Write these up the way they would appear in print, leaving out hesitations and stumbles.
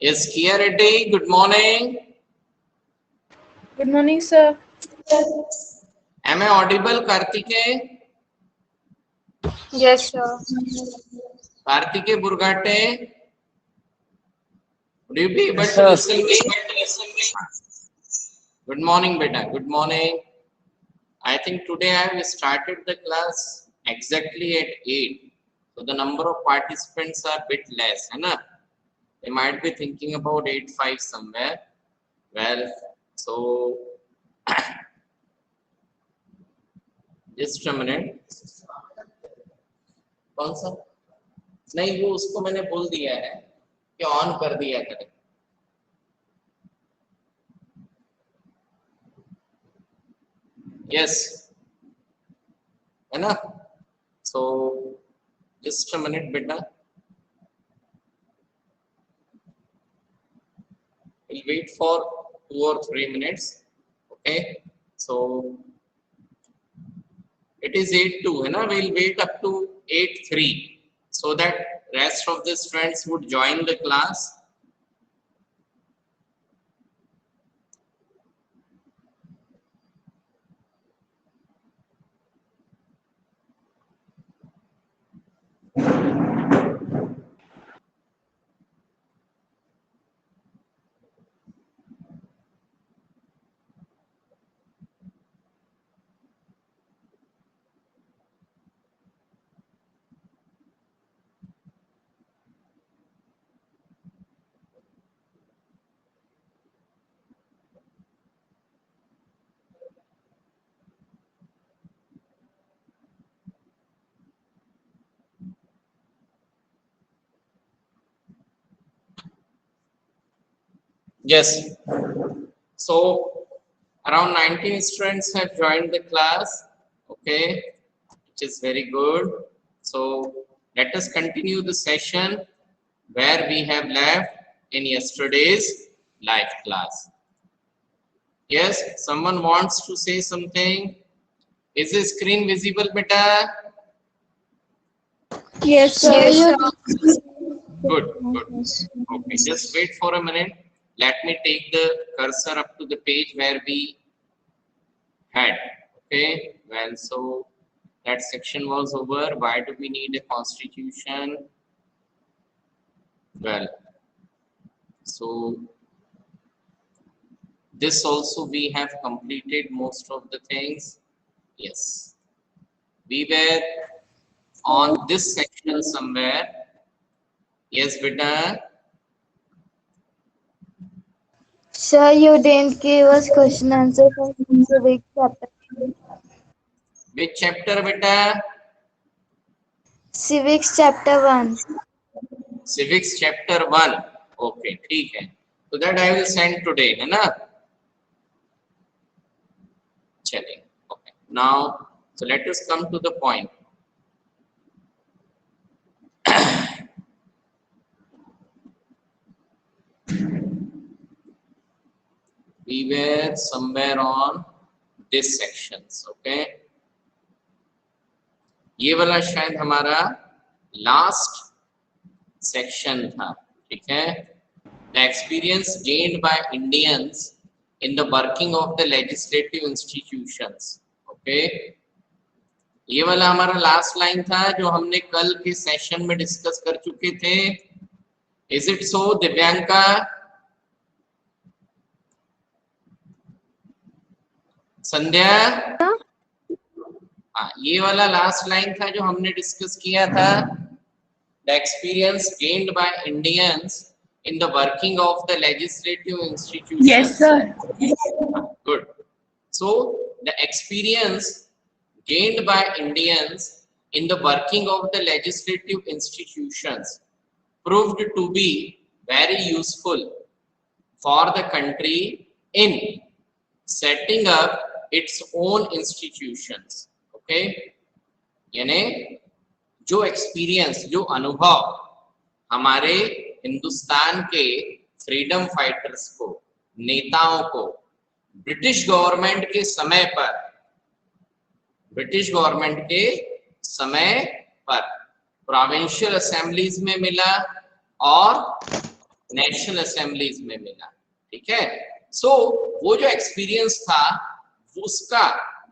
Yes, Kia Reddy, good morning. Good morning, sir. Am I audible, Kartike? Yes, sir. Kartike Burgate, would you be able Yes, to sir. listen me? Good morning, beta. Good morning. I think today I have started the class exactly at 8. So the number of participants are a bit less, है ना? They might be thinking about 8-5 somewhere. Well, so just a minute. कौन सा? नहीं, वो उसको मैंने बोल दिया है कि ऑन कर दिया करें. Yes, है ना? So just a minute, beta. We'll wait for 2 or 3 minutes. Okay. So it is 8:02, है ना? We'll wait up to 8:03 so that rest of the students would join the class. Yes. So around 19 students have joined the class. Okay, which is very good. So let us continue the session where we have left in yesterday's live class. Yes, someone wants to say something. Is the screen visible, beta? Yes, sir. Yes, sir. Good, good. Okay, just wait for a minute. Let me take the cursor up to the page where we had. Okay, well, so that section was over. Why do we need a constitution? Well, so this also we have completed most of the things. Yes, we were on this section somewhere. Yes, beta. Sir, you didn't give us question answer for civic chapter. Which chapter, beta? Civics chapter 1. Civics chapter 1. Okay, ठीक है. So that I will send today, है ना? चलिए. Okay. Now, so let us come to the point. We were somewhere on this sections. Okay. ये वाला शायद हमारा last section था. ठीक है. The experience gained by Indians in the working of the legislative institutions. Okay. ये वाला हमारा लास्ट लाइन था जो हमने कल के सेशन में डिस्कस कर चुके थे. Is it so, Divyanka? Sandhya? हाँ, ये वाला लास्ट लाइन था जो हमने डिस्कस किया था. The experience gained by Indians in the working of the legislative institutions. Yes, sir. Good. So the experience gained by Indians in the working of the legislative institutions proved to be very useful for the country in setting up its own institutions. Okay, यानी जो experience, जो अनुभव हमारे हिंदुस्तान के freedom fighters को, नेताओं को British government के समय पर प्रोविंशियल असेंबलीज में मिला और नेशनल असेंबलीज में मिला, ठीक है। सो वो जो एक्सपीरियंस था उसका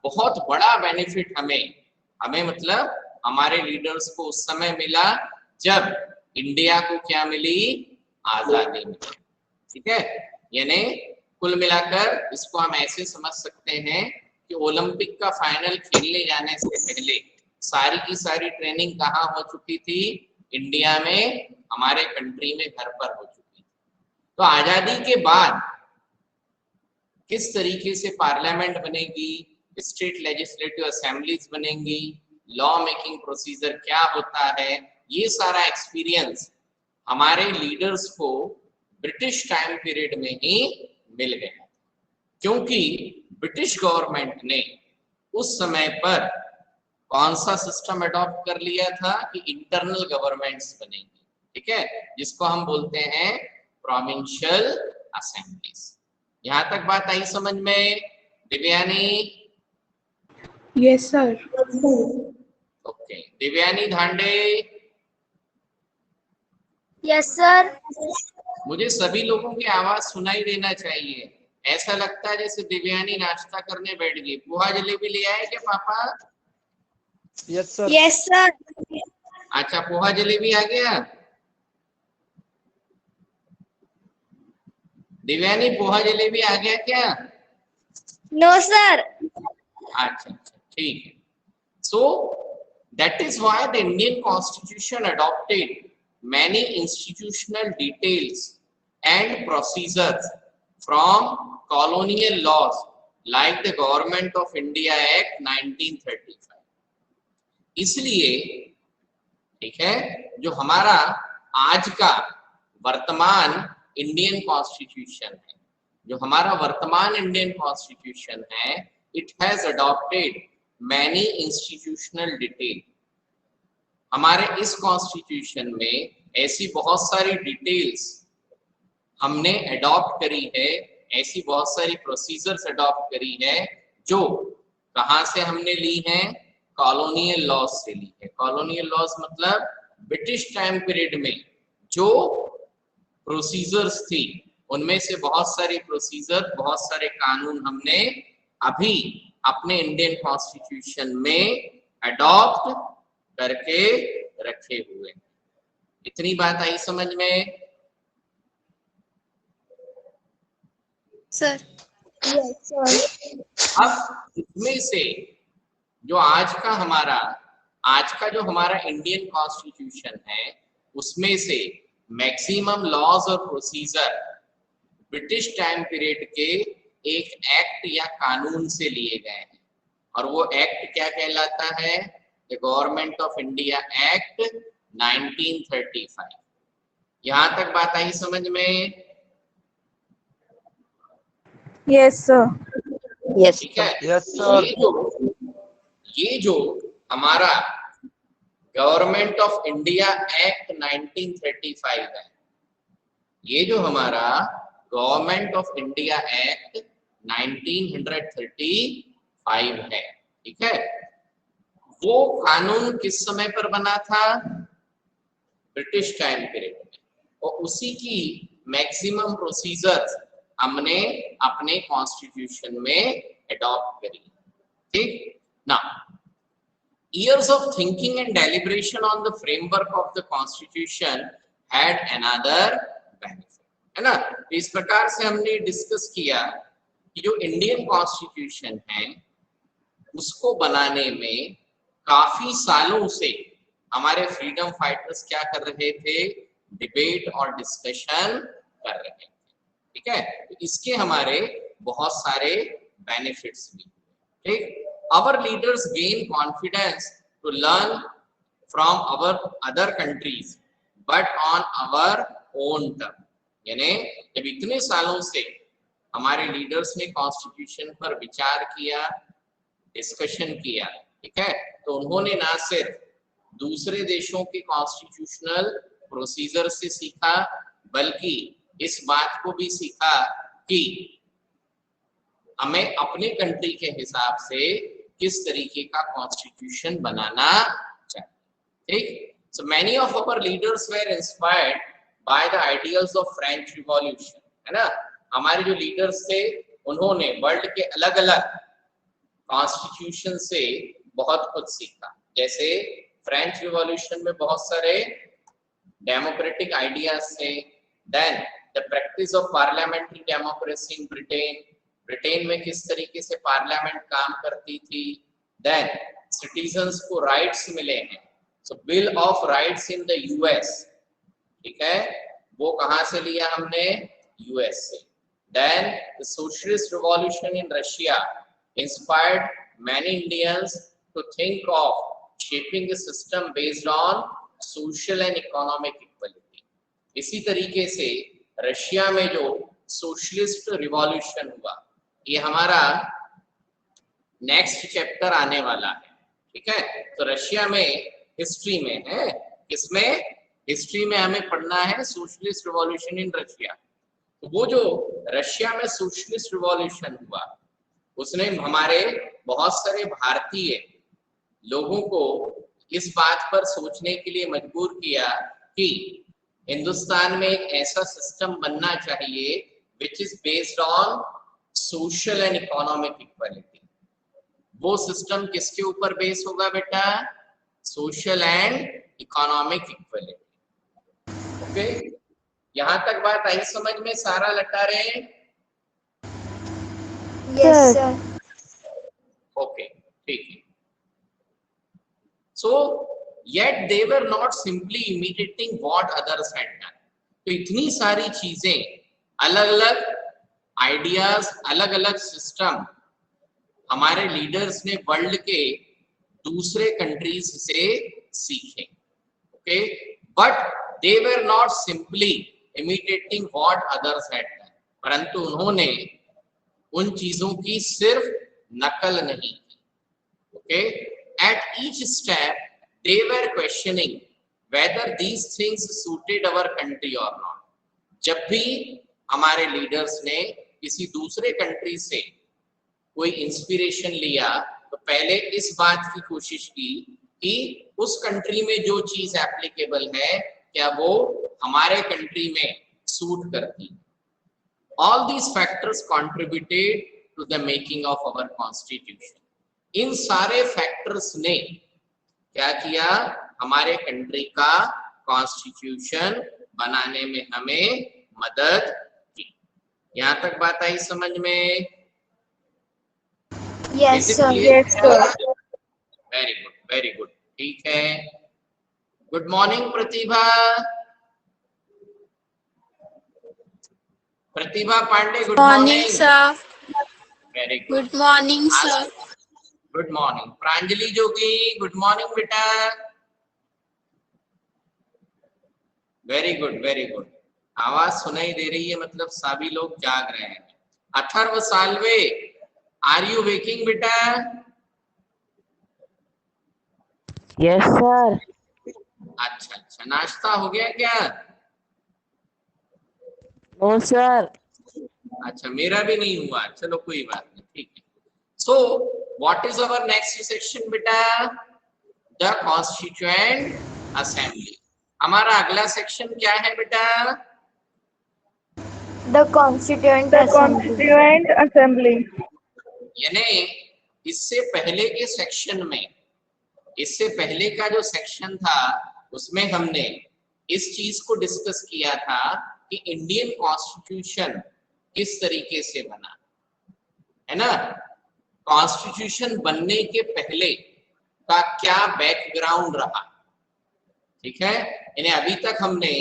बहुत बड़ा बेनिफिट हमें मतलब हमारे लीडर्स को उस समय मिला जब इंडिया को क्या मिली, आजादी मिली, ठीक है। यानी कुल मिलाकर इसको हम ऐसे समझ सकते हैं कि ओलंपिक का फाइनल खेलने जाने से पहले सारी की सारी ट्रेनिंग कहाँ हो चुकी थी, इंडिया में, हमारे कंट्री में घर पर हो चुकी थी। तो आजादी के बाद किस तरीके से पार्लियामेंट बनेगी, स्टेट लेजिस्लेटिव असेंबलीज बनेंगी, लॉ मेकिंग प्रोसीजर क्या होता है, ये सारा एक्सपीरियंस हमारे लीडर्स को ब्रिटिश टाइम पीरियड में ही मिल गया, क्योंकि ब्रिटिश गवर्नमेंट ने उस समय पर कौन सा सिस्टम अडॉप्ट कर लिया था कि इंटरनल गवर्नमेंट्स बनेंगी, ठीक है, जिसको हम बोलते हैं प्रोविंशियल असेंबलीज। यहां तक बात आई समझ में Divyani? Yes, sir. Okay, Divyani Dhande. Yes sir. मुझे सभी लोगों की आवाज सुनाई देना चाहिए। ऐसा लगता है जैसे दिव्यानी नाश्ता करने बैठ गई। पोहा जलेबी ले आए क्या पापा? Yes sir. Yes sir. अच्छा, पोहा जलेबी आ गया। दिव्यानी पोहा जलेबी आ गया क्या? No sir. अच्छा, ठीक है। So that is why the Indian Constitution adopted many institutional details and procedures from colonial laws like the Government of India Act 1935। इसलिए ठीक है, जो हमारा आज का वर्तमान इंडियन कॉन्स्टिट्यूशन है, जो हमारा वर्तमान इंडियन कॉन्स्टिट्यूशन है, it has adopted many institutional detail. हमारे इस कॉन्स्टिट्यूशन में ऐसी बहुत सारी डिटेल्स हमने अडॉप्ट करी है, ऐसी बहुत सारी प्रोसीजर्स अडॉप्ट करी है जो कहां से हमने ली है, कॉलोनियल लॉज से ली है। कॉलोनियल लॉज मतलब ब्रिटिश टाइम पीरियड में जो प्रोसीजर्स थी उनमें से बहुत सारी प्रोसीजर, बहुत सारे कानून हमने अभी अपने इंडियन कॉन्स्टिट्यूशन में अडॉप्ट करके रखे हुए। इतनी बात आई समझ में? सर। Yes sir. अब इसमें से जो आज का जो हमारा इंडियन कॉन्स्टिट्यूशन है, उसमें से मैक्सिमम लॉज और प्रोसीजर ब्रिटिश टाइम पीरियड के एक एक्ट या कानून से लिए गए हैं, और वो एक्ट क्या कहलाता है? The government of India act 1935। यहां तक बात आई समझ में? Yes, sir. यस ठीक है। Yes sir. ये जो हमारा गवर्नमेंट ऑफ इंडिया एक्ट 1935 है, ये जो हमारा गवर्नमेंट ऑफ इंडिया एक्ट 1935 है, ठीक है, वो कानून किस समय पर बना था? ब्रिटिश टाइम पीरियड में, और उसी की मैक्सिमम प्रोसीजर्स हमने अपने कॉन्स्टिट्यूशन में अडॉप्ट करी, ठीक ना। Years of thinking and deliberation on the framework of the constitution had another benefit, है ना। तो इस प्रकार से हमने डिस्कस किया कि जो इंडियन कॉन्स्टिट्यूशन है उसको बनाने में काफी सालों से हमारे फ्रीडम फाइटर्स क्या कर रहे थे? डिबेट और डिस्कशन कर रहे थे, ठीक है। तो इसके हमारे बहुत सारे बेनिफिट्स भी, ठीक। Our leaders gain confidence to learn from our other countries, but on our own term। यानी जब इतने सालों से हमारे लीडर्स ने कॉन्स्टिट्यूशन पर विचार किया, डिस्कशन किया, ठीक है, तो उन्होंने ना सिर्फ दूसरे देशों के कॉन्स्टिट्यूशनल प्रोसीजर से सीखा, बल्कि इस बात को भी सीखा कि हमें अपने कंट्री के हिसाब से किस तरीके का कॉन्स्टिट्यूशन बनाना चाहिए, ठीक। So many of our leaders were inspired by the ideals of French revolution, है ना। हमारे जो लीडर्स थे उन्होंने वर्ल्ड के अलग अलग कॉन्स्टिट्यूशन से बहुत कुछ सीखा। जैसे फ्रेंच रिवॉल्यूशन में बहुत सारे डेमोक्रेटिक आइडियाज थे। Then the practice of parliamentary democracy in Britain, Britain में किस तरीके से पार्लियामेंट काम करती थी। देन सिटीजन्स को राइट्स मिले हैं, so bill of rights in the US, ठीक है, वो कहां से लिया हमने, यूएस से। Then the socialist revolution in Russia inspired many Indians to think of shaping a system based on social and economic equality। इसी तरीके से रशिया में जो सोशलिस्ट रिवॉल्यूशन हुआ, ये हमारा नेक्स्ट चैप्टर आने वाला है, ठीक है। तो रशिया में हिस्ट्री में है, इसमें हिस्ट्री में हमें पढ़ना है सोशलिस्ट रिवॉल्यूशन इन रशिया। तो वो जो रशिया में सोशलिस्ट रिवॉल्यूशन हुआ, उसने हमारे बहुत सारे भारतीय लोगों को इस बात पर सोचने के लिए मजबूर किया कि हिंदुस्तान में एक ऐसा सिस्टम बनना चाहिए which is based on social and economic equality. वो सिस्टम किसके ऊपर बेस होगा बेटा, social and economic equality. Okay, यहां तक बात आई समझ में, सारा लटारे? Yes, sir. ओके, ठीक है। So yet they were not simply imitating what others had done। तो इतनी सारी चीजें, अलग अलग आइडियाज, अलग अलग सिस्टम हमारे लीडर्स ने वर्ल्ड के दूसरे कंट्रीज से सीखे। Okay, but they were not simply imitating what others had done, परंतु उन्होंने उन चीजों की सिर्फ नकल नहीं की। Okay, at each step they were questioning whether these things suited our country or not। जब भी हमारे लीडर्स ने किसी दूसरे कंट्री से कोई इंस्पिरेशन लिया, तो पहले इस बात की कोशिश की कि उस कंट्री में जो चीज एप्लीकेबल है, क्या वो हमारे कंट्री में सूट करती। All these factors contributed to the making of our constitution। इन सारे फैक्टर्स ने क्या किया, हमारे कंट्री का कॉन्स्टिट्यूशन बनाने में हमें मदद की। यहां तक बात आई समझ में? Yes, sir. Yes, sir. Very good, very good, ठीक है। Good morning Pratibha, Pratibha Pandey, good morning sir. Very good. Good morning, sir. Good morning. Pranjali Jogi, good morning बेटा, वेरी गुड, वेरी गुड। आवाज सुनाई दे रही है, मतलब सभी लोग जाग रहे हैं। Atharva Salve, are you waking बेटा? Yes sir. अच्छा अच्छा, नाश्ता हो गया क्या? No sir. अच्छा, मेरा भी नहीं हुआ, चलो कोई बात नहीं, ठीक है। So what is our next section बेटा? The constituent assembly. हमारा अगला सेक्शन क्या है बेटा? The Constituent The Assembly. Constituent Assembly। यानी इससे पहले के सेक्शन में, इससे पहले का जो सेक्शन था उसमें हमने इस चीज को डिस्कस किया था कि इंडियन कॉन्स्टिट्यूशन किस तरीके से बना, है ना। कॉन्स्टिट्यूशन बनने के पहले का क्या बैकग्राउंड रहा, ठीक है। यानी अभी तक हमने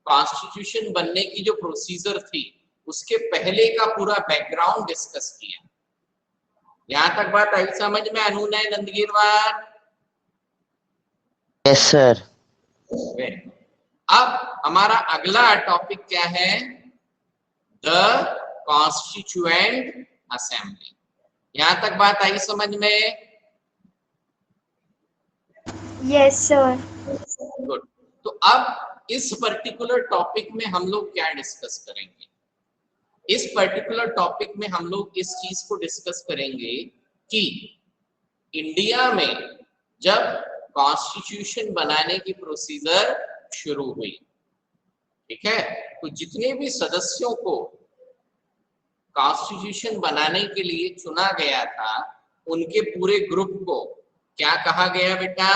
कॉन्स्टिट्यूशन बनने की जो प्रोसीजर थी उसके पहले का पूरा बैकग्राउंड डिस्कस किया। यहां तक बात आई समझ में, अनुनय नंदगिरवार? Yes sir. अब हमारा अगला टॉपिक क्या है? The constituent assembly. यहां तक बात आई समझ में? Yes, sir. गुड। तो अब इस पर्टिकुलर टॉपिक में हम लोग क्या डिस्कस करेंगे? इस पर्टिकुलर टॉपिक में हम लोग इस चीज को डिस्कस करेंगे कि इंडिया में जब कॉन्स्टिट्यूशन बनाने की प्रोसीजर शुरू हुई, ठीक है। तो जितने भी सदस्यों को कॉन्स्टिट्यूशन बनाने के लिए चुना गया था, उनके पूरे ग्रुप को क्या कहा गया बेटा?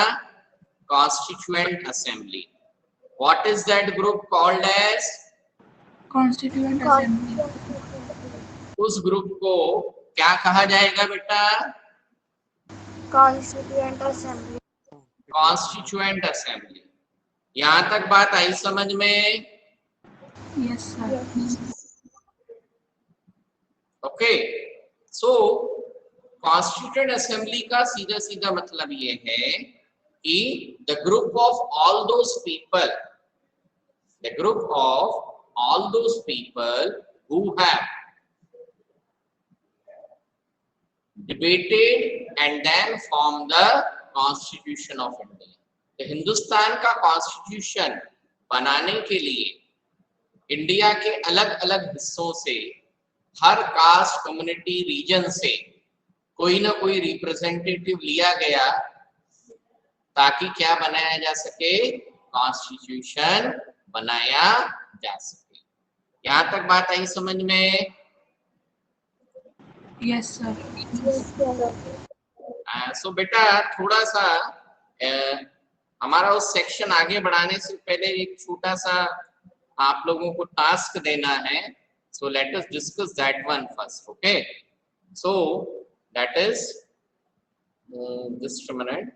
Constituent assembly. What is that group called as? Constituent Assembly. उस ग्रुप को क्या कहा जाएगा बेटा? Constituent Assembly. Constituent assembly. यहां तक बात आई समझ में? Yes, sir. Okay. So constituent assembly का सीधा सीधा मतलब ये है कि the group of all those people, the group of all those people who have debated and then formed the Constitution of India. तो हिंदुस्तान का कॉन्स्टिट्यूशन बनाने के लिए इंडिया के अलग अलग हिस्सों से, हर कास्ट, कम्युनिटी, रीजन से कोई ना कोई रिप्रेजेंटेटिव लिया गया ताकि क्या बनाया जा सके? कॉन्स्टिट्यूशन बनाया जा सके। यहां तक बात आई समझ में? Yes, sir. सो बेटा थोड़ा सा हमारा उस सेक्शन आगे बढ़ाने से पहले एक छोटा सा आप लोगों को टास्क देना है। So let us discuss that one first. Okay, so that is just a minute.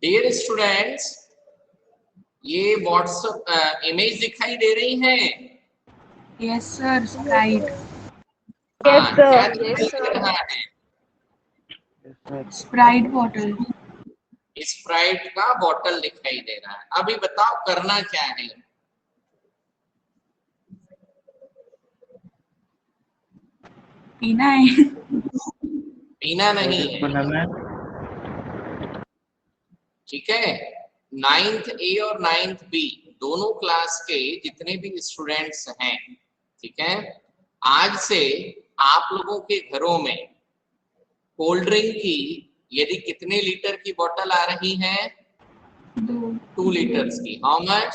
Dear students, ये व्हाट्सएप इमेज दिखाई दे रही है? Yes, sir. Sprite. Yes, हाँ, sir. क्या दिखाई दे रहा है? Sprite bottle. स्प्राइट का बॉटल दिखाई दे रहा है। अभी बताओ करना क्या है? पीना है. पीना नहीं है, ठीक है। 9th A और 9th B दोनों क्लास के जितने भी स्टूडेंट्स हैं, ठीक है, आज से आप लोगों के घरों में कोल्ड ड्रिंक की यदि कितने लीटर की बोतल आ रही है? 2 लीटर्स की। How much?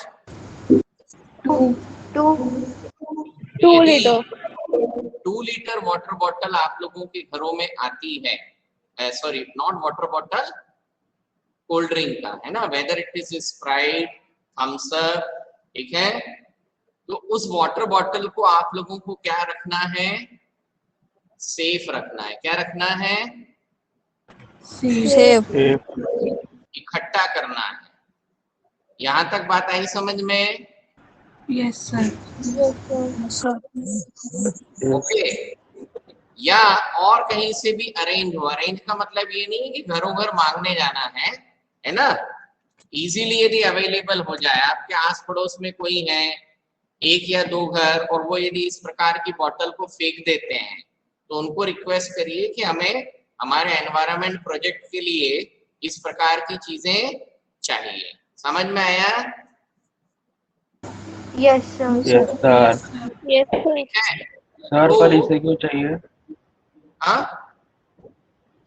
2 litre. 2 litre water bottle आप लोगों के घरों में आती है। Sorry, not water bottle, cold drink का, है ना, whether it is Sprite, Thums Up, ठीक है। तो उस वाटर बॉटल को आप लोगों को क्या रखना है? सेफ रखना है। क्या रखना है? सेफ. इकट्ठा करना है। यहां तक बात आई समझ में? Yes, sir. ओके। या और कहीं से भी अरेंज हो। अरेंज का मतलब ये नहीं है कि घरों घर मांगने जाना है ना। इजीली यदि अवेलेबल हो जाए, आपके आस पड़ोस में कोई है, 1 या 2 घर, और वो यदि इस प्रकार की बोतल को फेंक देते हैं, तो उनको रिक्वेस्ट करिए कि हमें हमारे एनवायरनमेंट प्रोजेक्ट के लिए इस प्रकार की चीजें चाहिए। समझ में आया? Yes, sir. Yes sir. Yes, sir. ठीक है। सर तो पर इसे क्यों चाहिए? हाँ,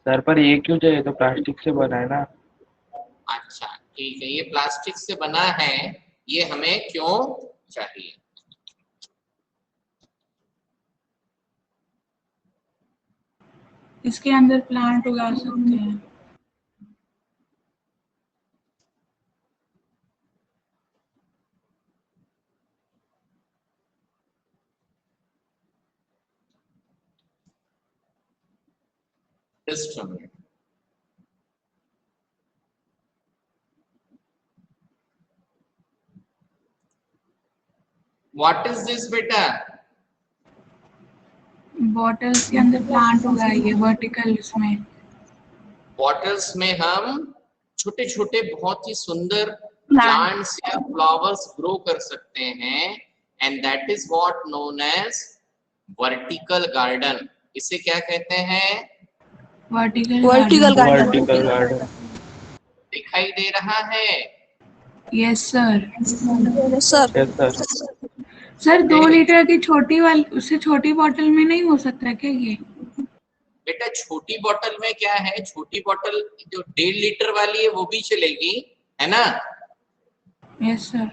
सर पर ये क्यों चाहिए? तो प्लास्टिक से बना है ना। अच्छा ठीक है, ये प्लास्टिक से बना है, ये हमें क्यों चाहिए? इसके अंदर प्लांट उगा सकते हैं. Just a minute. What is this बेटा? बॉटल्स के अंदर प्लांट उगाइए वर्टिकल इसमें. बॉटल्स में हम छोटे छोटे बहुत ही सुंदर प्लांट्स या फ्लावर्स ग्रो कर सकते हैं, and that is what known as vertical garden. इसे क्या कहते हैं? Vertical vertical garden. दिखाई दे रहा है? Yes sir. Yes sir. Sir 2 litre की छोटी वाली, उससे छोटी बोतल में नहीं हो सकता क्या ये? बेटा छोटी बोतल में क्या है, छोटी बोतल जो 1.5 लीटर वाली है वो भी चलेगी, है ना? Yes sir.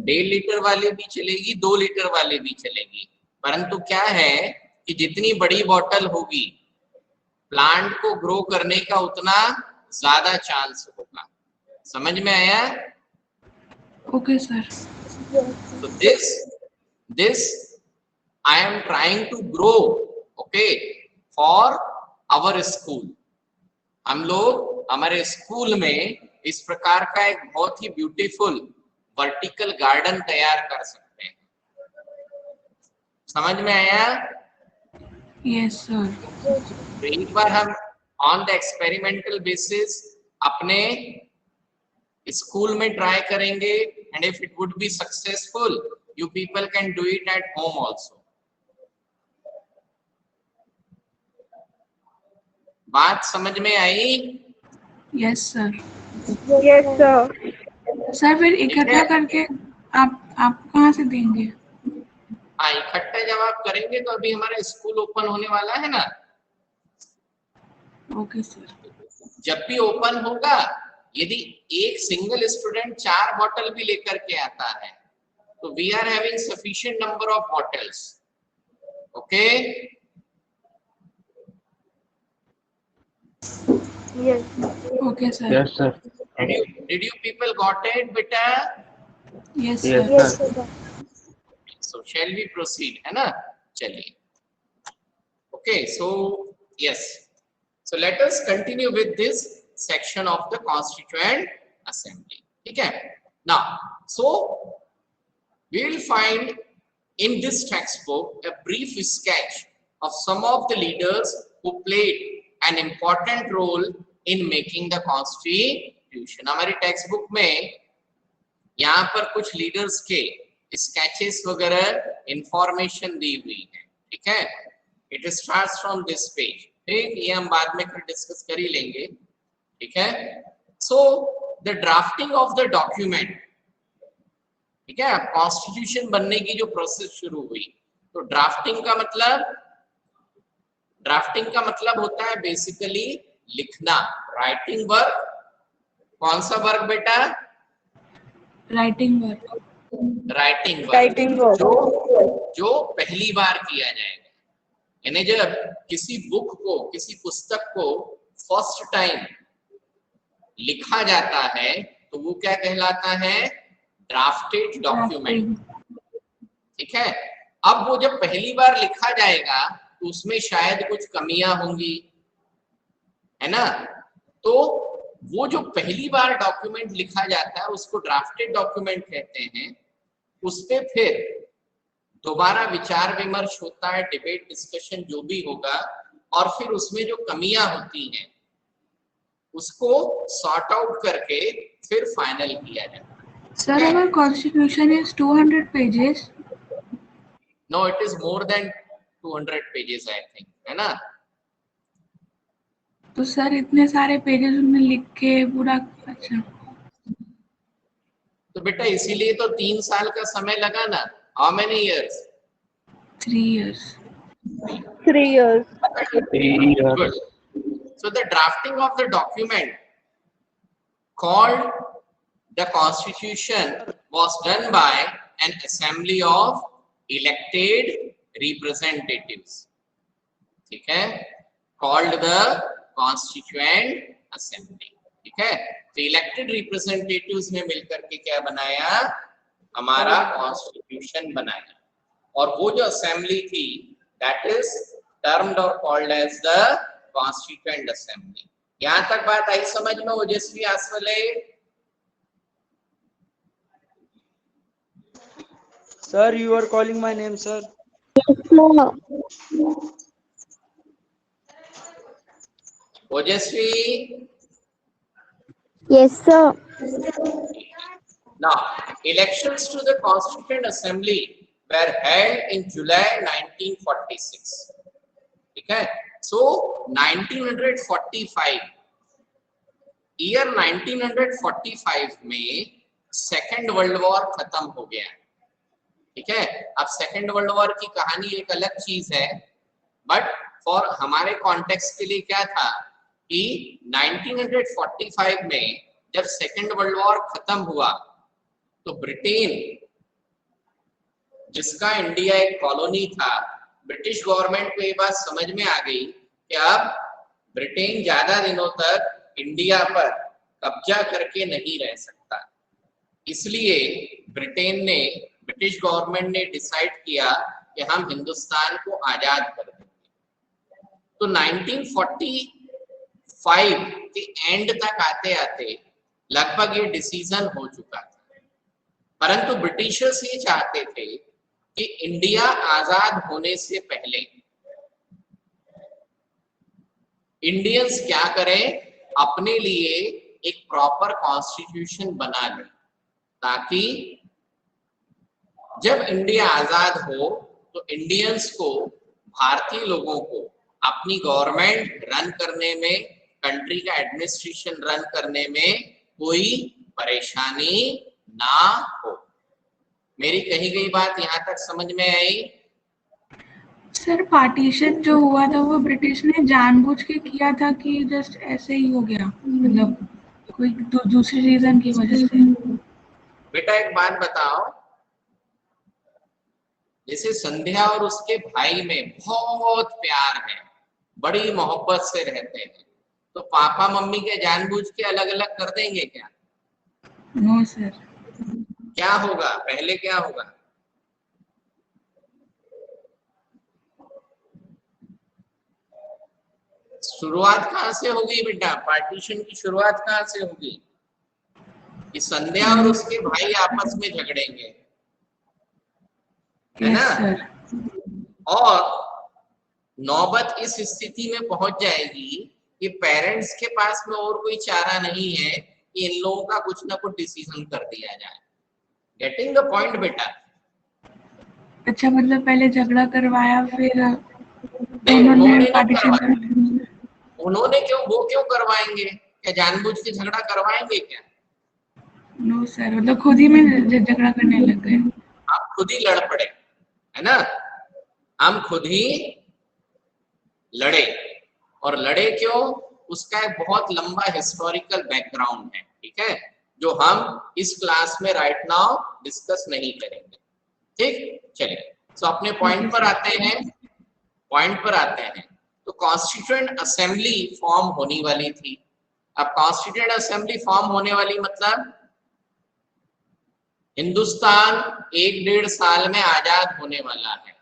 1.5 लीटर वाली भी चलेगी, 2 लीटर वाली भी चलेगी, परंतु क्या है कि जितनी बड़ी बोतल होगी प्लांट को ग्रो करने का उतना ज्यादा चांस होगा। समझ में आया? Okay sir. So this I am trying to grow, okay, for our school. हम लोग हमारे स्कूल में इस प्रकार का एक बहुत ही ब्यूटीफुल वर्टिकल गार्डन तैयार कर सकते हैं। समझ में आया? Yes sir. तो एक बार हम ऑन द एक्सपेरिमेंटल बेसिस अपने स्कूल में ट्राई करेंगे, and if it would be successful you people can do it at home also. बात समझ में आई? Yes sir. Yes, sir. Sir फिर इकट्ठा करके आप कहाँ से देंगे? हाँ, इकट्ठा जब आप करेंगे तो अभी हमारा स्कूल ओपन होने वाला है ना, ओके सर। जब भी ओपन होगा यदि एक सिंगल स्टूडेंट 4 बॉटल भी लेकर के आता है तो we are having sufficient number of bottles, okay? Yes. Okay sir. Yes sir. Did you people got it, beta? Yes yes sir. Yes, sir. sir. So shall we proceed, है ना? चलिए। Okay, so yes. So let us continue with this section of the Constituent Assembly. ठीक है? Now, so we will find in this textbook a brief sketch of some of the leaders who played an important role in making the Constitution. हमारी text book में यहाँ पर कुछ leaders के sketches वगैरह information दी हुई है, ठीक है? It starts from this page, ठीक? ये हम बाद में फिर डिस्कस कर ही लेंगे, ठीक है? So the drafting of the document, ठीक है? कॉन्स्टिट्यूशन बनने की जो प्रोसेस शुरू हुई, तो ड्राफ्टिंग का मतलब होता है बेसिकली लिखना, राइटिंग वर्क। कौन सा वर्क बेटा? Writing work. Writing work. जो पहली बार किया जाएगा, यानी जब किसी बुक को, किसी पुस्तक को फर्स्ट टाइम लिखा जाता है तो वो क्या कहलाता है? ड्राफ्टेड डॉक्यूमेंट, ठीक है? अब वो जब पहली बार लिखा जाएगा तो उसमें शायद कुछ कमियां होंगी, है ना? तो वो जो पहली बार डॉक्यूमेंट लिखा जाता है उसको ड्राफ्टेड डॉक्यूमेंट कहते हैं। उस पे फिर दोबारा विचार विमर्श होता है, डिबेट डिस्कशन जो भी होगा, और फिर उसमें जो कमियां होती हैं उसको सॉर्ट आउट करके फिर फाइनल किया जाता है। सर अगर constitution is 200 pages, no, it is more than 200 pages I think, है ना? तो सर इतने सारे पेजेस उनमें लिख के पूरा, अच्छा तो बेटा इसीलिए तो 3 साल का समय लगा ना। How many years? 3 years। 3 years. Good. So the drafting of the document called the Constitution was done by an assembly of elected representatives, ठीक है? Called the Constituent Assembly, ठीक है? तो इलेक्टेड रिप्रेजेंटेटिव्स ने मिलकर के क्या बनाया? हमारा कॉन्स्टिट्यूशन बनाया। और वो जो असेंबली थी दैट इज टर्म्ड और called as the constituent assembly. यहां तक बात आई समझ में ओजस्वी Asawale? Sir, you are calling my name, sir. No. ओजस्वी, Yes, sir. now elections to the Constituent Assembly were held in July 1946, ठीक है? So 1945 ईयर 1945 में सेकेंड वर्ल्ड वॉर खत्म हो गया। ठीक है, अब सेकेंड वर्ल्ड वॉर की कहानी एक अलग चीज है, बट फॉर हमारे कॉन्टेक्स्ट के लिए क्या था कि 1945 में जब सेकेंड वर्ल्ड वॉर खत्म हुआ तो ब्रिटेन, जिसका इंडिया एक कॉलोनी था, ब्रिटिश गवर्नमेंट को ये बात समझ में आ गई कि अब ब्रिटेन ज्यादा दिनों तक इंडिया पर कब्जा करके नहीं रह सकता। इसलिए ब्रिटिश गवर्नमेंट ने डिसाइड किया कि हम हिंदुस्तान को आजाद कर देंगे। तो 1945 के एंड तक आते आते लगभग ये डिसीजन हो चुका था, परंतु ब्रिटिशर्स ये चाहते थे कि इंडिया आजाद होने से पहले इंडियंस क्या करें, अपने लिए एक प्रॉपर कॉन्स्टिट्यूशन बना लें, ताकि जब इंडिया आजाद हो तो इंडियंस को, भारतीय लोगों को अपनी गवर्नमेंट रन करने में, कंट्री का एडमिनिस्ट्रेशन रन करने में कोई परेशानी ना हो। मेरी कही गई बात यहाँ तक समझ में आई? सर पार्टीशन जो हुआ था वो ब्रिटिश ने जानबूझ के किया था कि जस्ट ऐसे ही हो गया, मतलब कोई दूसरे रीजन की वजह से? बेटा एक बात बताओ, जैसे संध्या और उसके भाई में बहुत प्यार है, बड़ी मोहब्बत से रहते हैं, तो पापा मम्मी के जानबूझ के अलग अलग कर देंगे क्या? No sir. क्या होगा पहले, क्या होगा? शुरुआत कहाँ से होगी बेटा? पार्टीशन की शुरुआत कहाँ से होगी? कि संध्या और उसके भाई आपस में झगड़ेंगे, है ना? और नौबत इस स्थिति में पहुंच जाएगी कि पेरेंट्स के पास में और कोई चारा नहीं है कि इन लोगों का कुछ ना कुछ डिसीजन कर दिया जाए। गेटिंग द पॉइंट बेटा? अच्छा, मतलब पहले झगड़ा करवाया, फिर उन्होंने क्यों, वो क्यों करवाएंगे? क्या जानबूझ के झगड़ा करवाएंगे क्या? नो सर, मतलब खुद ही में झगड़ा करने लग गए। आप खुद ही लड़ पड़े, है ना? हम खुद ही लड़े, और लड़े क्यों, उसका एक बहुत लंबा हिस्टोरिकल बैकग्राउंड है, ठीक है, जो हम इस क्लास में राइट नाउ डिस्कस नहीं करेंगे। ठीक, चलिए तो अपने पॉइंट पर आते हैं। तो कॉन्स्टिट्यूएंट असेंबली फॉर्म होने वाली थी। अब कॉन्स्टिट्यूएंट असेंबली फॉर्म होने वाली मतलब हिंदुस्तान 1-1.5 साल में आजाद होने वाला है,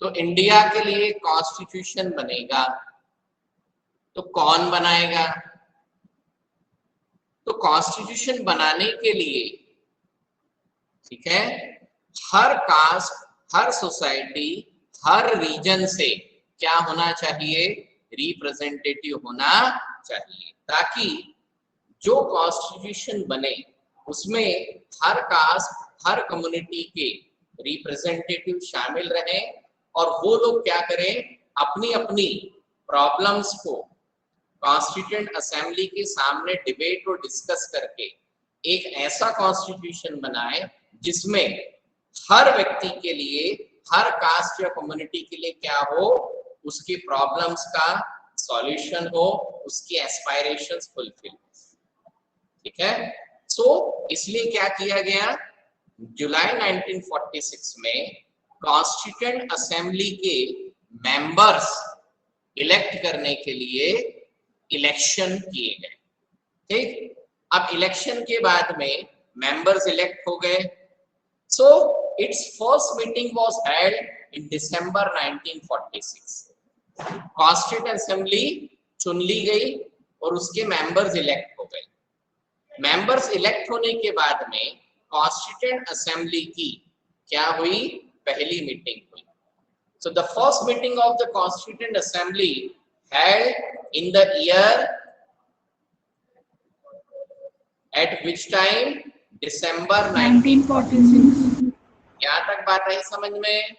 तो इंडिया के लिए कॉन्स्टिट्यूशन बनेगा। तो कौन बनाएगा? तो कॉन्स्टिट्यूशन बनाने के लिए, ठीक है, हर कास्ट, हर सोसाइटी, हर रीजन से क्या होना चाहिए? रिप्रेजेंटेटिव होना चाहिए, ताकि जो कॉन्स्टिट्यूशन बने उसमें हर कास्ट, हर कम्युनिटी के रिप्रेजेंटेटिव शामिल रहे, और वो लोग क्या करें, अपनी अपनी प्रॉब्लम्स को कॉन्स्टिट्यूएंट असेंबली के सामने डिबेट और डिस्कस करके एक ऐसा कॉन्स्टिट्यूशन बनाए जिसमें हर व्यक्ति के लिए, हर कास्ट या कम्युनिटी के लिए क्या हो, उसकी प्रॉब्लम्स का सॉल्यूशन हो, उसकी एस्पायरेशंस फुलफिल। ठीक है, सो इसलिए क्या किया गया, जुलाई 1946 में कॉन्स्टिट्यूएंट असेंबली के मेंबर्स इलेक्ट करने के लिए इलेक्शन किए गए। ठीक, अब इलेक्शन के बाद में मेंबर्स इलेक्ट हो गए। So it's first meeting was held in December 1946। Constituent assembly चुन ली गई और उसके मेंबर्स इलेक्ट हो गए। मेंबर्स इलेक्ट होने के बाद में कॉन्स्टिट्यूएंट असेंबली की क्या हुई, पहली मीटिंग हुई। So the first meeting of the Constituent Assembly held in the year at which time? December 1946। यहाँ तक बात आई समझ में?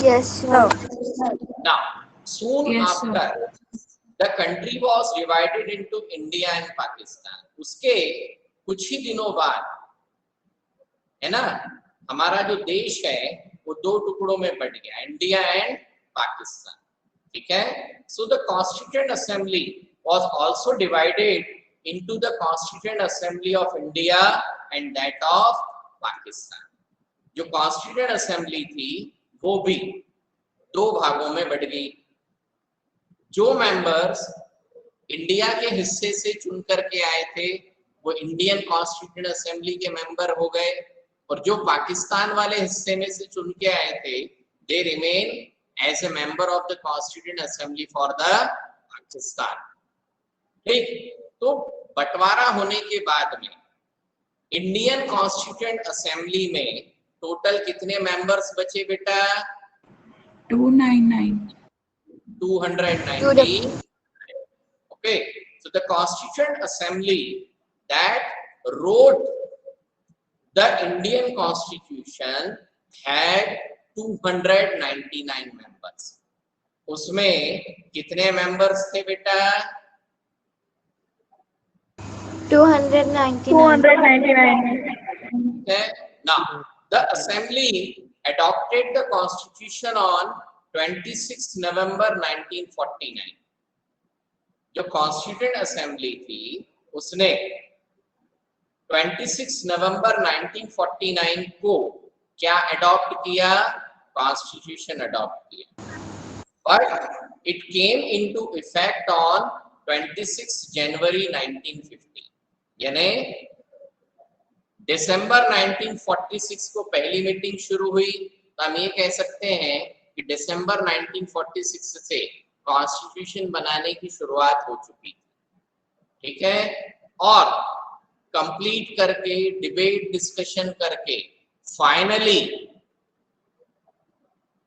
Yes, sir. Now, soon Yes, sir. after, the country was divided into India and Pakistan. उसके कुछ ही दिनों बाद, है ना, हमारा जो देश है वो दो टुकड़ों में बट गया, इंडिया एंड पाकिस्तान। ठीक है, so the constituent assembly was also divided into the constituent assembly of India and that of Pakistan. जो कॉन्स्टिट्यूएंट असेंबली थी वो भी दो भागों में बट गई। जो मेंबर्स इंडिया के हिस्से से चुन करके आए थे वो इंडियन कॉन्स्टिट्यूएंट असेंबली के मेंबर हो गए, और जो पाकिस्तान वाले हिस्से में से चुन के आए थे they remain as a member of the constituent assembly for the Pakistan. ठीक, तो बंटवारा होने के बाद में इंडियन कॉन्स्टिट्यूएंट असेंबली में टोटल कितने मेंबर्स बचे बेटा? 299. 290. Okay, so the Constituent Assembly that wrote the Indian Constitution had 299 members. उसमें कितने मेंबर्स थे बेटा? 299. Okay. Now, the Assembly adopted the Constitution on 26 November 1949. जो कॉन्स्टिट्यूएंट असेंबली थी उसने 26 नवंबर 1949 को क्या अडॉप्ट किया? कॉन्स्टिट्यूशन अडॉप्ट किया, but it came into effect on 26 जनवरी 1950। यानी दिसंबर 1946 को पहली मीटिंग शुरू हुई, तो हम ये कह सकते हैं कि दिसंबर 1946 से कॉन्स्टिट्यूशन बनाने की शुरुआत हो चुकी थी। ठीक है, और कंप्लीट करके डिबेट डिस्कशन करके फाइनली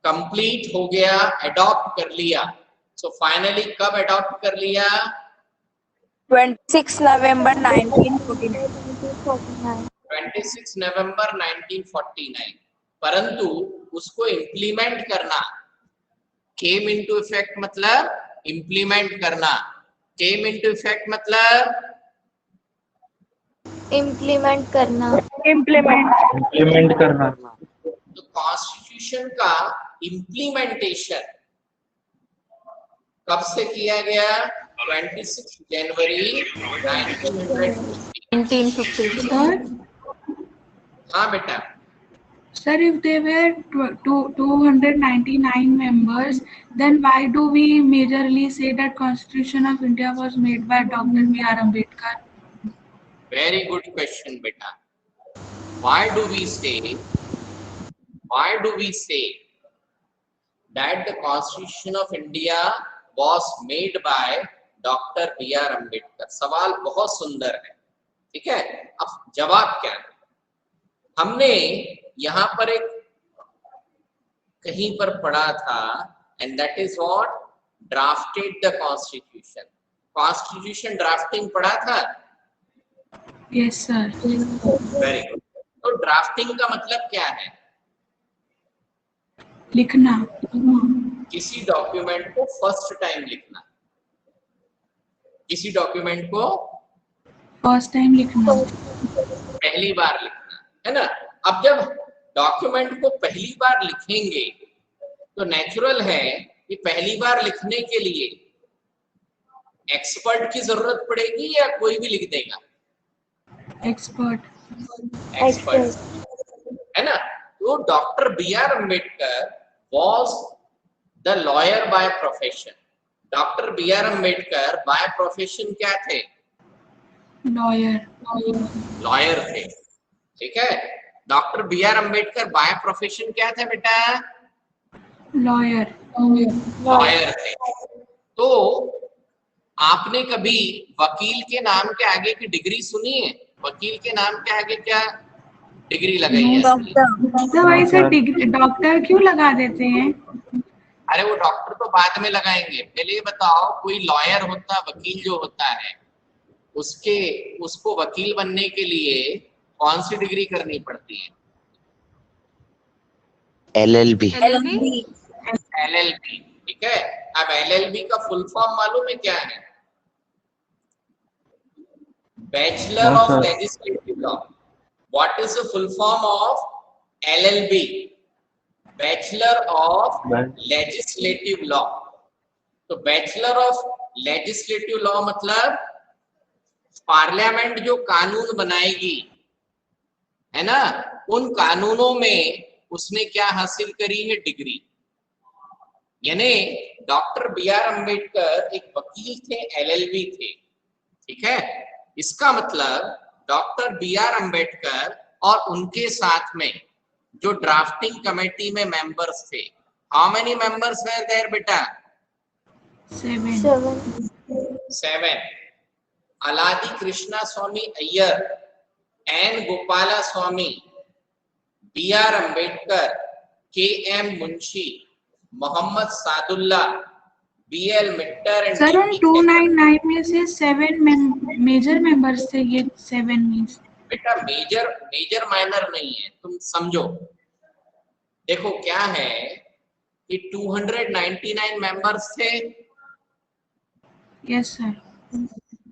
कंप्लीट हो गया, अडॉप्ट कर लिया। सो फाइनली कब अडॉप्ट कर लिया? 26 नवंबर 1949। 26 नवंबर 1949। परंतु उसको इम्प्लीमेंट करना, केम इनटू इफेक्ट मतलब इम्प्लीमेंट करना, केम इनटू इफेक्ट मतलब इम्प्लीमेंट करना। इम्प्लीमेंट करना। तो कॉन्स्टिट्यूशन का इम्प्लीमेंटेशन कब से किया गया? 26 जनवरी 1950। Sir, हाँ बेटा, sir, if there were 299 members, then why do we majorly say that Constitution of India was made by Dr. B.R. Ambedkar? very good question beta. Why do we say that the Constitution of India was made by Dr. B.R. Ambedkar? सवाल बहुत सुंदर है। ठीक है, अब जवाब क्या है? हमने यहाँ पर एक कहीं पर पढ़ा था, and that is what drafted the Constitution. Constitution drafting पढ़ा था? Yes, sir. Very good. तो ड्राफ्टिंग का मतलब क्या है? लिखना। किसी डॉक्यूमेंट को फर्स्ट टाइम लिखना, किसी डॉक्यूमेंट को फर्स्ट टाइम लिखना। पहली बार लिखना, है ना। अब जब डॉक्यूमेंट को पहली बार लिखेंगे तो नेचुरल है कि पहली बार लिखने के लिए एक्सपर्ट की जरूरत पड़ेगी या कोई भी लिख देगा? एक्सपर्ट। है ना। तो doctor B R Ambedkar was the lawyer by profession. Doctor B R Ambedkar by profession क्या थे? लॉयर थे। ठीक है, doctor B R Ambedkar by profession क्या थे बेटा? लॉयर थे। तो आपने कभी वकील के नाम के आगे की डिग्री सुनी है? वकील के नाम के आगे क्या डिग्री लगाई है? डॉक्टर क्यों लगा देते हैं? अरे वो डॉक्टर तो बाद में लगाएंगे, पहले ये बताओ कोई लॉयर होता, वकील जो होता है उसको वकील बनने के लिए कौन सी डिग्री करनी पड़ती है? LLB। LLB। ठीक है, अब LLB का फुल फॉर्म मालूम है क्या है? Bachelor No, of sir. Legislative Law. What is the full form of LLB? Bachelor of Bach- Legislative Law. तो Bachelor of Legislative Law मतलब पार्लियामेंट जो कानून बनाएगी, है ना, उन कानूनों में उसने क्या हासिल करी है? डिग्री। यानी डॉक्टर बी आर अम्बेडकर एक वकील थे, एलएलबी थे, ठीक है। इसका मतलब डॉक्टर बी आर अम्बेडकर और उनके साथ में जो ड्राफ्टिंग कमेटी में मेंबर्स थे, how many members were there बेटा? 7. 7. Alladi Krishna Swamy Ayyar, N Gopala Swamy, B R Ambedkar, K M Munshi, Mohammad Saadulla, B L Mitter and sir उन 299 में से 7 मेजर मेंबर्स थे, ये 7 मींस। बेटा मेजर माइनर नहीं है, तुम समझो। देखो क्या है कि 299 मेंबर्स थे। Yes sir.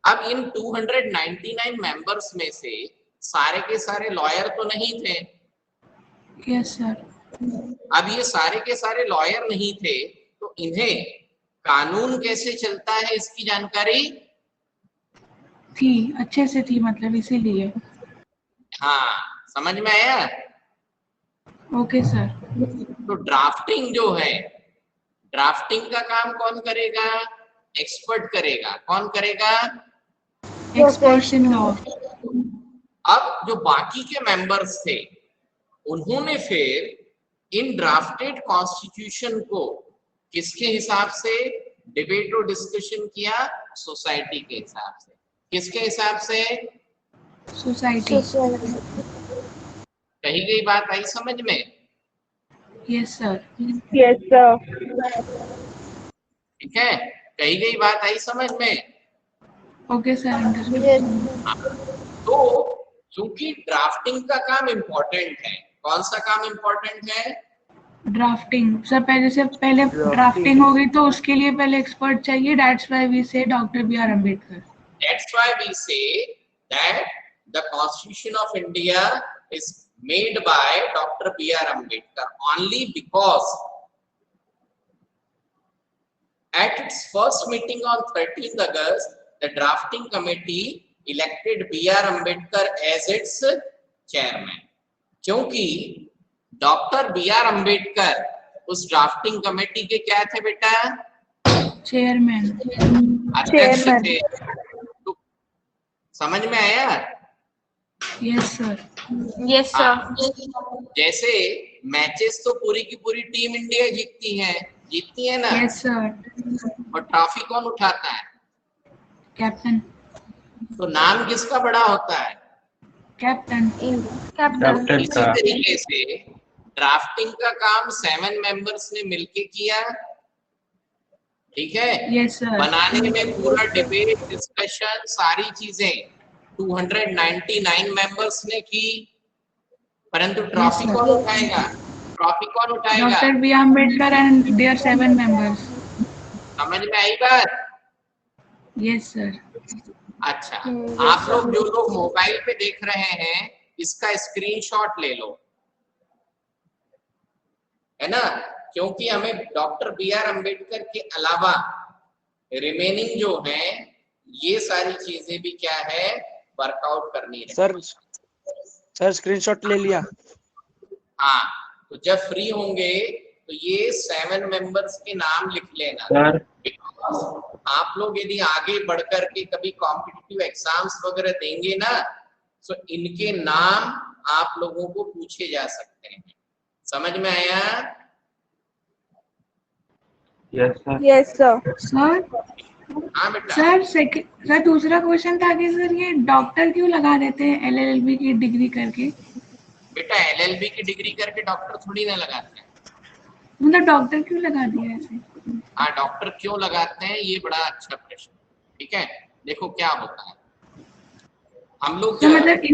अब इन 299 मेंबर्स में से सारे के सारे लॉयर तो नहीं थे। Yes sir. अब ये सारे के सारे लॉयर नहीं थे, तो इन्हें कानून कैसे चलता है इसकी जानकारी थी, अच्छे से थी, मतलब इसीलिए। हाँ, समझ में आया? Okay sir. तो ड्राफ्टिंग जो है, ड्राफ्टिंग का काम कौन करेगा? एक्सपर्ट करेगा। कौन करेगा? Experts in law. अब जो बाकी के मेंबर्स थे, उन्होंने फिर इन ड्राफ्टेड कॉन्स्टिट्यूशन को किसके हिसाब से डिबेट और डिस्कशन किया? सोसाइटी के हिसाब से। किसके हिसाब से? सोसाइटी। कही गई बात आई समझ में? Yes sir. Yes, sir. ठीक है, कही गई बात आई समझ में? Okay sir, understood. Yes. तो चूंकि ड्राफ्टिंग का काम इम्पोर्टेंट है, कौन सा काम इम्पोर्टेंट है? ड्राफ्टिंग सर, पहले ड्राफ्टिंग होगी तो उसके लिए पहले एक्सपर्ट चाहिए। That's why we say doctor B R Ambedkar. That's why we say that the Constitution of India is made by Dr. B.R. Ambedkar only because at its first meeting on 13th August, the drafting committee elected B.R. Ambedkar as its chairman. क्योंकि doctor B R Ambedkar उस drafting committee के क्या थे बेटा? Chairman. अध्यक्ष थे। तो समझ में आया? Yes sir. Yes, sir. जैसे मैचेस तो पूरी की पूरी टीम इंडिया जीतती है ना, यस सर। और ट्रॉफी कौन उठाता है? कैप्टन। तो नाम किसका बड़ा होता है? कैप्टन। कैप्टन इसी का। तरीके से ड्राफ्टिंग का काम 7 मेंबर्स ने मिलके किया, ठीक है। Yes sir. बनाने में पूरा डिबेट डिस्कशन सारी चीजें 299 मेंबर्स ने की, परंतु ट्रॉफी sir. कौन उठाएगा? ट्रॉफी कौन उठाएगा? Doctor B R Ambedkar and their 7 members. समझ में आई बात? Yes sir. अच्छा, आप लोग जो लोग मोबाइल पे देख रहे हैं, इसका स्क्रीनशॉट ले लो, है ना, क्योंकि हमें डॉक्टर बी आर अम्बेडकर के अलावा रिमेनिंग जो है ये सारी चीजें भी क्या है, वर्कआउट करनी है। सर स्क्रीनशॉट ले लिया। हाँ, तो जब फ्री होंगे तो ये 7 मेंबर्स के नाम लिख लेना। सर Because आप लोग यदि आगे बढ़कर के कभी कॉम्पिटिटिव एग्जाम्स वगैरह देंगे ना, तो इनके नाम आप लोगों को पूछे जा सकते हैं। समझ में आया? Yes sir. Yes, sir. Sir हाँ बेटा। सर दूसरा क्वेश्चन था कि सर ये डॉक्टर क्यों लगा देते हैं एलएलबी की डिग्री करके? बेटा एलएलबी की डिग्री करके डॉक्टर थोड़ी ना लगाते हैं। मतलब डॉक्टर क्यों लगा दिया ऐसे? हाँ, डॉक्टर क्यों लगाते हैं, ये बड़ा अच्छा प्रश्न। ठीक है, देखो क्या होता है, हम लोग तो मतलब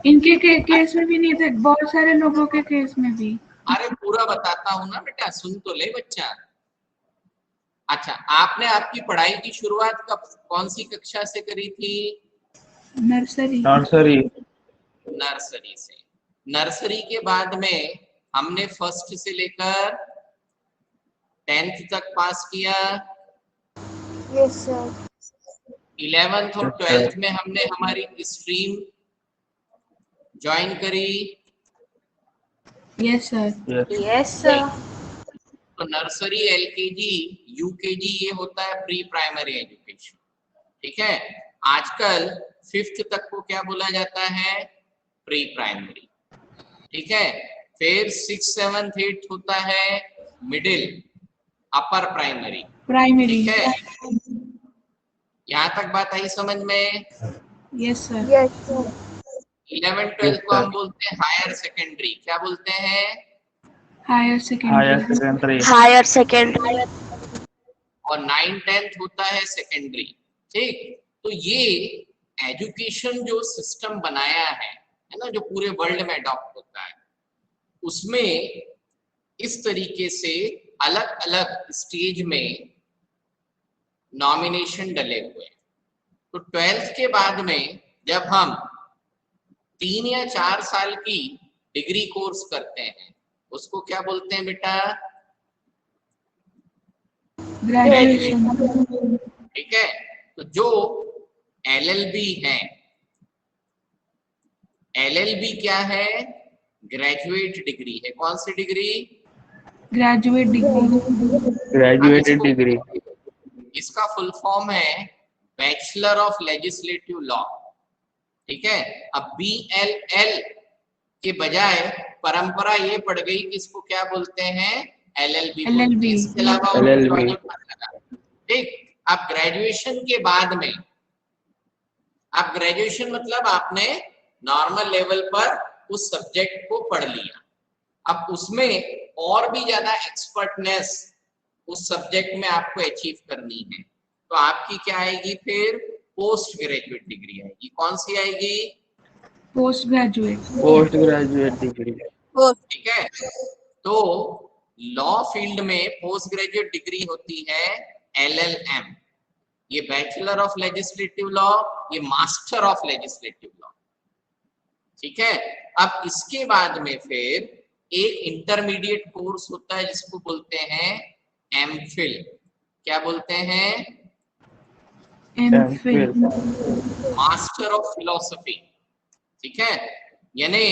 इनके केस में भी नहीं थे, बहुत सारे लोगों के केस में भी। अरे पूरा बताता हूँ ना बेटा, सुन तो ले बच्चा। अच्छा, आपने आपकी पढ़ाई की शुरुआत कौन सी कक्षा से करी थी? नर्सरी। नर्सरी। नर्सरी से। नर्सरी के बाद में हमने फर्स्ट से लेकर 10th तक पास किया। Yes, sir. 11th और 12th में हमने हमारी स्ट्रीम ज्वाइन करी। Yes sir. Yes, sir. तो नर्सरी, एलकेजी, यूकेजी ये होता है प्री प्राइमरी एजुकेशन। ठीक है, आजकल 5th तक को क्या बोला जाता है? Pre primary. ठीक है, फिर 6th 7th 8th होता है मिडिल, अपर प्राइमरी। प्राइमरी। ठीक है, यहाँ तक बात आई समझ में? Yes sir. Yes, sir. 11th 12th को हम बोलते हैं हायर सेकेंडरी। क्या बोलते हैं? Higher higher secondary. Secondary. Higher secondary. और 9 10th होता है सेकेंडरी। ठीक, तो ये एजुकेशन जो सिस्टम बनाया है ना, जो पूरे वर्ल्ड में अडॉप्ट होता है, उसमें इस तरीके से अलग अलग स्टेज में नॉमिनेशन डले हुए हैं। तो 12th के बाद में जब हम 3 या 4 साल की डिग्री कोर्स करते हैं, उसको क्या बोलते हैं बेटा? ग्रेजुएशन। ठीक है, तो जो एलएलबी है, एलएलबी क्या है? ग्रेजुएट डिग्री है। कौन सी degree? Graduate degree. Graduated degree. इसका फुल फॉर्म है बैचलर ऑफ लेजिस्लेटिव लॉ। ठीक है, अब BLL के बजाय परंपरा ये पड़ गई कि इसको क्या बोलते हैं? LLB बोलते हैं। इसके अलावा और LLB। लॉजिक मत लगा। ठीक, अब ग्रेजुएशन के बाद में, अब ग्रेजुएशन मतलब आपने नॉर्मल लेवल पर उस सब्जेक्ट को पढ़ लिया, अब उसमें और भी ज्यादा एक्सपर्टनेस उस सब्जेक्ट में आपको अचीव करनी है, तो आपकी क्या आएगी? फिर पोस्ट ग्रेजुएट डिग्री आएगी। कौन सी आएगी? Post graduate. Post graduate degree. ठीक है, तो लॉ फील्ड में पोस्ट ग्रेजुएट डिग्री होती है LLM। ये बैचलर ऑफ लेजिस्लेटिव लॉ, ये मास्टर ऑफ लेजिस्लेटिव लॉ। ठीक है, अब इसके बाद में फिर एक इंटरमीडिएट कोर्स होता है जिसको बोलते हैं MPhil। क्या बोलते हैं? एमफिल। Master of philosophy. ठीक है, यानी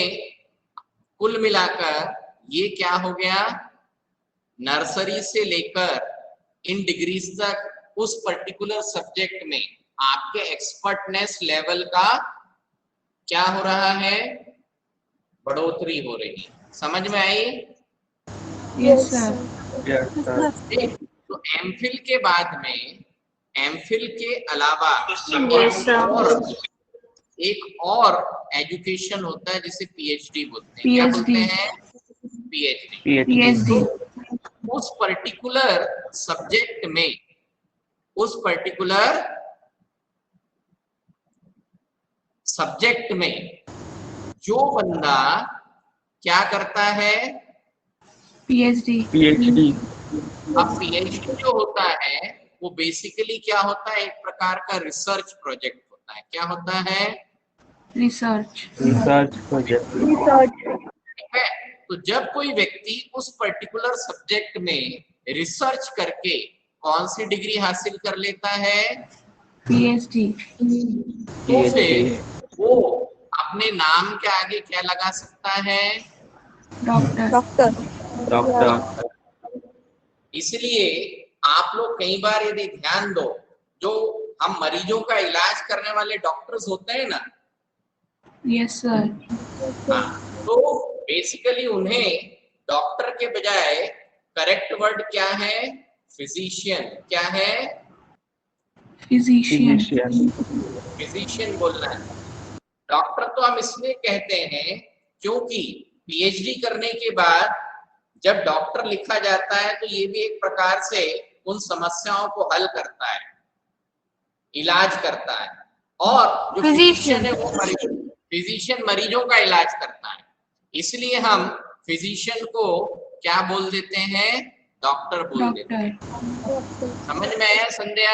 कुल मिलाकर ये क्या हो गया? नर्सरी से लेकर इन डिग्रीज तक उस पर्टिकुलर सब्जेक्ट में आपके एक्सपर्टनेस लेवल का क्या हो रहा है? बढ़ोतरी हो रही है। समझ में आई? Yes sir. Yes sir. तो एमफिल के बाद में, एमफिल के अलावा Yes, sir. एक और एजुकेशन होता है जिसे PhD बोलते हैं। क्या बोलते PhD। हैं? PhD। PhD। उस पर्टिकुलर सब्जेक्ट में, उस पर्टिकुलर सब्जेक्ट में जो बंदा क्या करता है? PhD। PhD। अब PhD जो होता है वो बेसिकली क्या होता है? एक प्रकार का रिसर्च प्रोजेक्ट होता है। क्या होता है? रिसर्च। Research project. ठीक है, तो जब कोई व्यक्ति उस पर्टिकुलर सब्जेक्ट में रिसर्च करके कौन सी डिग्री हासिल कर लेता है? PhD। तो फिर वो अपने नाम के आगे क्या लगा सकता है? डॉक्टर। डॉक्टर। इसलिए आप लोग कई बार यदि ध्यान दो, जो हम मरीजों का इलाज करने वाले डॉक्टर्स होते हैं ना, यस सर। हाँ, तो बेसिकली उन्हें डॉक्टर के बजाय करेक्ट वर्ड क्या है? फिजिशियन। क्या है? फिजिशियन। फिजिशियन बोलना है। डॉक्टर तो हम इसलिए कहते हैं क्योंकि PhD करने के बाद जब डॉक्टर लिखा जाता है तो ये भी एक प्रकार से उन समस्याओं को हल करता है, इलाज करता है, और जो फिजिशियन है वो फिजिशियन मरीजों का इलाज करता है। इसलिए हम फिजिशियन को क्या बोल देते हैं? डॉक्टर बोल देते हैं। समझ में आया Sandhya?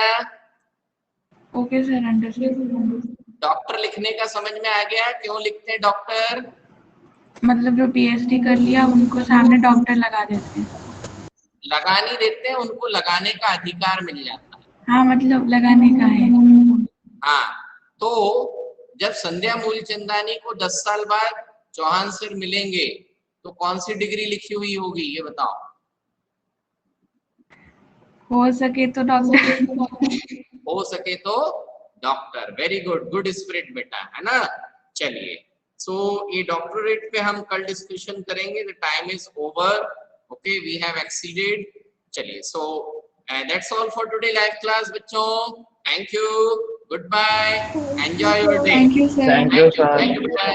Okay sir, understood. Doctor लिखने का समझ में आ गया, क्यों लिखते हैं डॉक्टर? मतलब जो पीएचडी कर लिया उनको सामने डॉक्टर लगा देते हैं। लगा नहीं देते हैं, उनको लगाने का अधिकार मिल जाता है। हाँ मतलब लगाने का है। हाँ, तो जब संध्या मूलचंदानी को 10 साल बाद चौहान सर मिलेंगे तो कौन सी डिग्री लिखी हुई होगी ये बताओ? हो सके तो डॉक्टर। हो सके तो doctor. Very good, good spirit बेटा, है ना? चलिए, सो ये डॉक्टरेट पे हम कल डिस्कशन करेंगे। The time is over, okay, we have exceeded. चलिए, so that's all for today live class बच्चों। Thank you, good bye, enjoy your day. Thank you sir. Thank you, sir. Thank you बेटा।